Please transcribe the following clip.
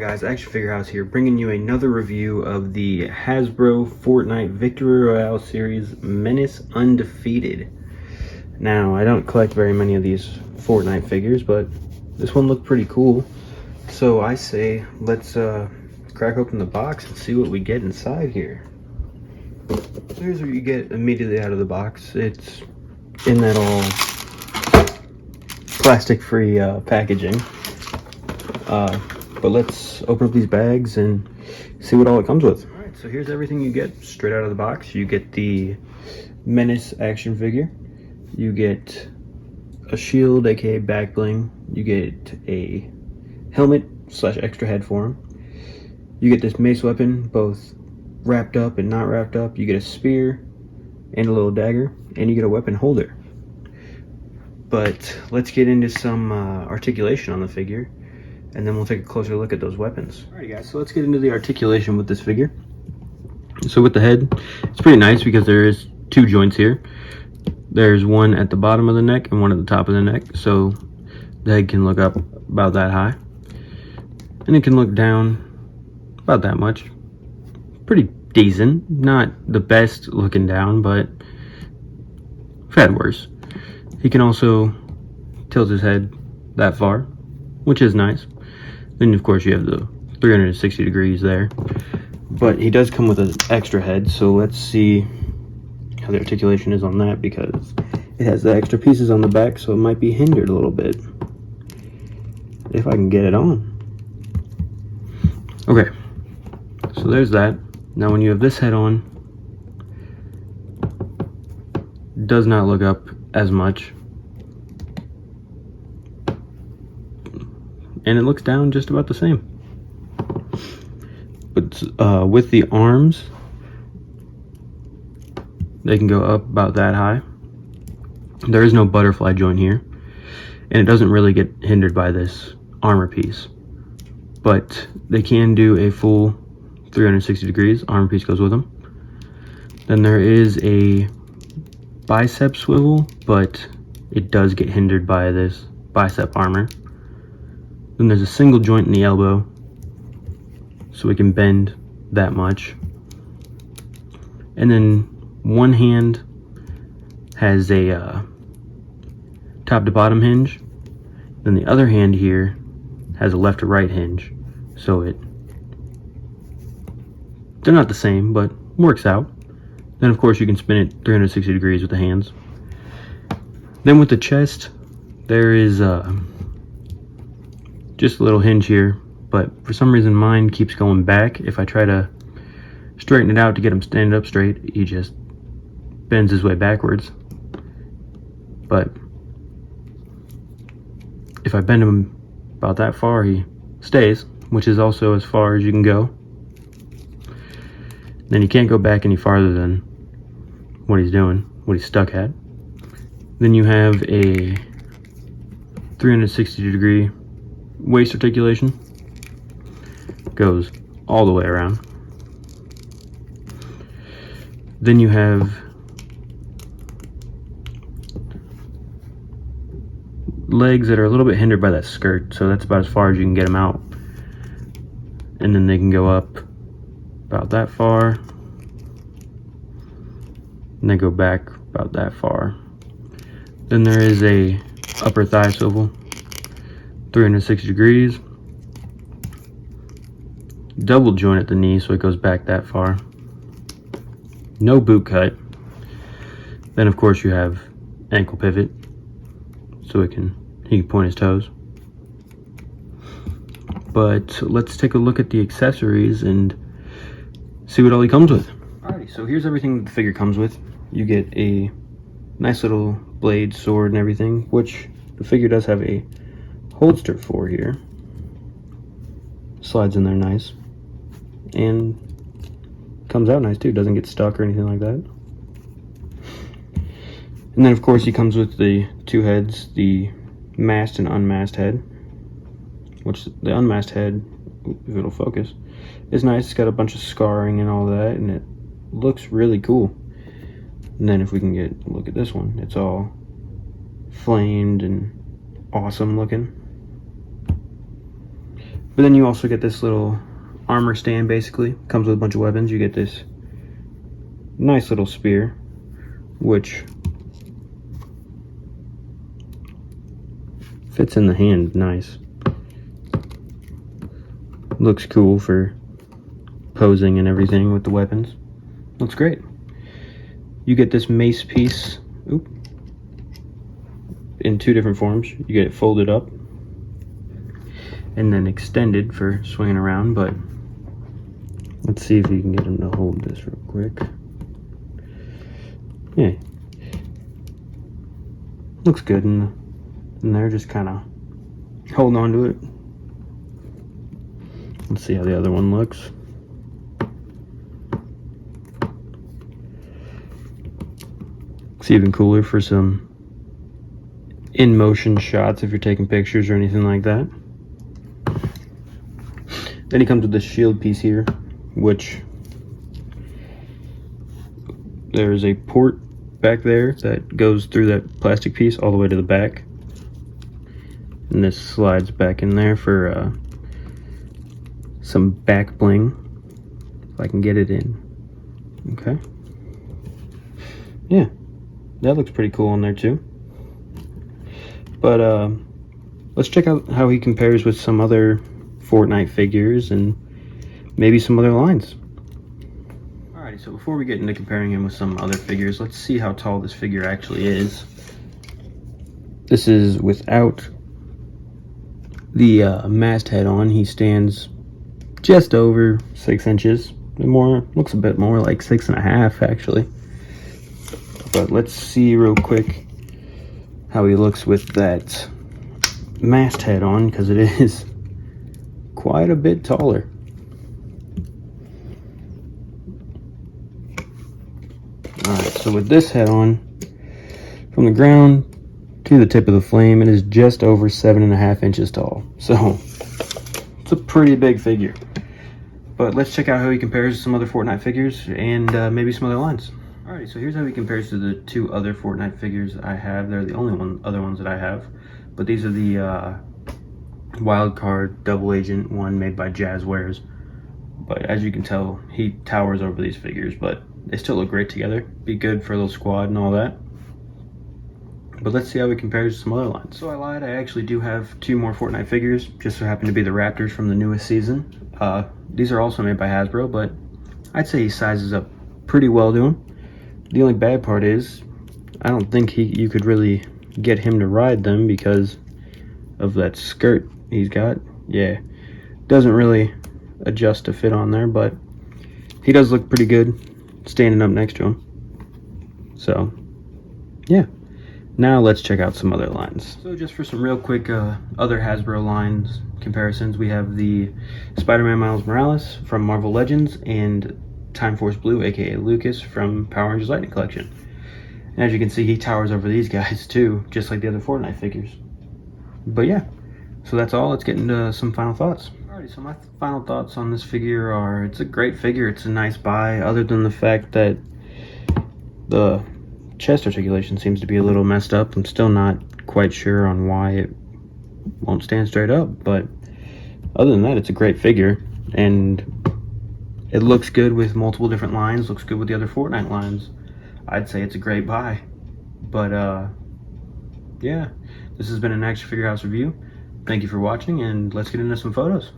guys, Action Figure House here, bringing you another review of the Hasbro Fortnite Victory Royale series Menace Undefeated. Now, I don't collect very many of these Fortnite figures, but this one looked pretty cool. So I say, let's crack open the box and see what we get inside here. Here's what you get immediately out of the box. It's in that all plastic-free packaging. But let's open up these bags and see what all it comes with. Alright, so here's everything you get straight out of the box. You get the Menace action figure. You get a shield, aka back bling. You get a helmet / extra head for him. You get this mace weapon, both wrapped up and not wrapped up. You get a spear and a little dagger, and you get a weapon holder. But let's get into some articulation on the figure, and then we'll take a closer look at those weapons. Alrighty guys, so let's get into the articulation with this figure. So with the head, it's pretty nice because there is two joints here. There's one at the bottom of the neck and one at the top of the neck, so the head can look up about that high. And it can look down about that much. Pretty decent. Not the best looking down, but I've had worse. He can also tilt his head that far, which is nice. Then of course you have the 360 degrees there. But he does come with an extra head, so let's see how the articulation is on that, because it has the extra pieces on the back, so it might be hindered a little bit. If I can get it on. Okay, so there's that. Now when you have this head on, it does not look up as much. And it looks down just about the same. But with the arms, they can go up about that high. There is no butterfly joint here, and it doesn't really get hindered by this armor piece. But they can do a full 360 degrees. Armor piece goes with them. Then there is a bicep swivel, but it does get hindered by this bicep armor. Then there's a single joint in the elbow, so we can bend that much. And then one hand has a top to bottom hinge. Then the other hand here has a left to right hinge. So they're not the same, but works out. Then of course you can spin it 360 degrees with the hands. Then with the chest, there is just a little hinge here, but for some reason mine keeps going back. If I try to straighten it out to get him standing up straight, he just bends his way backwards. But if I bend him about that far, he stays, which is also as far as you can go. Then you can't go back any farther than what he's doing, what he's stuck at. Then you have a 360 degree waist articulation. Goes all the way around. Then you have legs that are a little bit hindered by that skirt, so that's about as far as you can get them out. And then they can go up about that far, and they go back about that far. Then there is a upper thigh swivel, 360 degrees, double joint at the knee, so it goes back that far. No boot cut. Then of course you have ankle pivot, so he can point his toes. But let's take a look at the accessories and see what all he comes with. Alrighty, so here's everything the figure comes with. You get a nice little blade, sword, and everything, which the figure does have a holster for here. Slides in there nice. And comes out nice too, doesn't get stuck or anything like that. And then of course he comes with the two heads, the masked and unmasked head. Which the unmasked head, if it'll focus, is nice. It's got a bunch of scarring and all that, and it looks really cool. And then if we can get a look at this one, it's all flamed and awesome looking. But then you also get this little armor stand, basically. Comes with a bunch of weapons. You get this nice little spear, which fits in the hand nice. Looks cool for posing and everything with the weapons. Looks great. You get this mace piece in two different forms. You get it folded up and then extended for swinging around, but let's see if you can get him to hold this real quick. Yeah. Looks good in there, just kind of holding on to it. Let's see how the other one looks. It's even cooler for some in-motion shots if you're taking pictures or anything like that. Then he comes with this shield piece here, which there's a port back there that goes through that plastic piece all the way to the back. And this slides back in there for some back bling, if I can get it in. Okay. Yeah, that looks pretty cool on there too. But let's check out how he compares with some other Fortnite figures and maybe some other lines. Alrighty, so before we get into comparing him with some other figures, let's see how tall this figure actually is. This is without the masthead on. He stands just over 6 inches. Looks a bit more like 6.5 actually. But let's see real quick how he looks with that masthead on, because it is quite a bit taller. Alright, so with this head on, from the ground to the tip of the flame, it is just over 7.5 inches tall. So it's a pretty big figure. But let's check out how he compares to some other Fortnite figures and maybe some other lines. Alright, so here's how he compares to the two other Fortnite figures I have. They're the only other ones that I have. But these are the Wildcard Double Agent one made by Jazzwares. But as you can tell, he towers over these figures, but they still look great together. Be good for a little squad and all that. But let's see how he compares to some other lines. So I lied, I actually do have 2 more Fortnite figures, just so happen to be the Raptors from the newest season. These are also made by Hasbro, but I'd say he sizes up pretty well to him. The only bad part is, I don't think you could really get him to ride them because of that skirt he's got. Yeah, doesn't really adjust to fit on there, but he does look pretty good standing up next to him. So, yeah. Now let's check out some other lines. So just for some real quick other Hasbro lines comparisons, we have the Spider-Man Miles Morales from Marvel Legends and Time Force Blue, aka Lucas, from Power Rangers Lightning Collection. And as you can see, he towers over these guys too, just like the other Fortnite figures. But yeah, so that's all. Let's get into some final thoughts. Alrighty, so my final thoughts on this figure are, it's a great figure, it's a nice buy, other than the fact that the chest articulation seems to be a little messed up. I'm still not quite sure on why it won't stand straight up, but other than that, it's a great figure, and it looks good with multiple different lines, looks good with the other Fortnite lines. I'd say it's a great buy. But yeah, this has been an Action Figure House review. Thank you for watching, and let's get into some photos.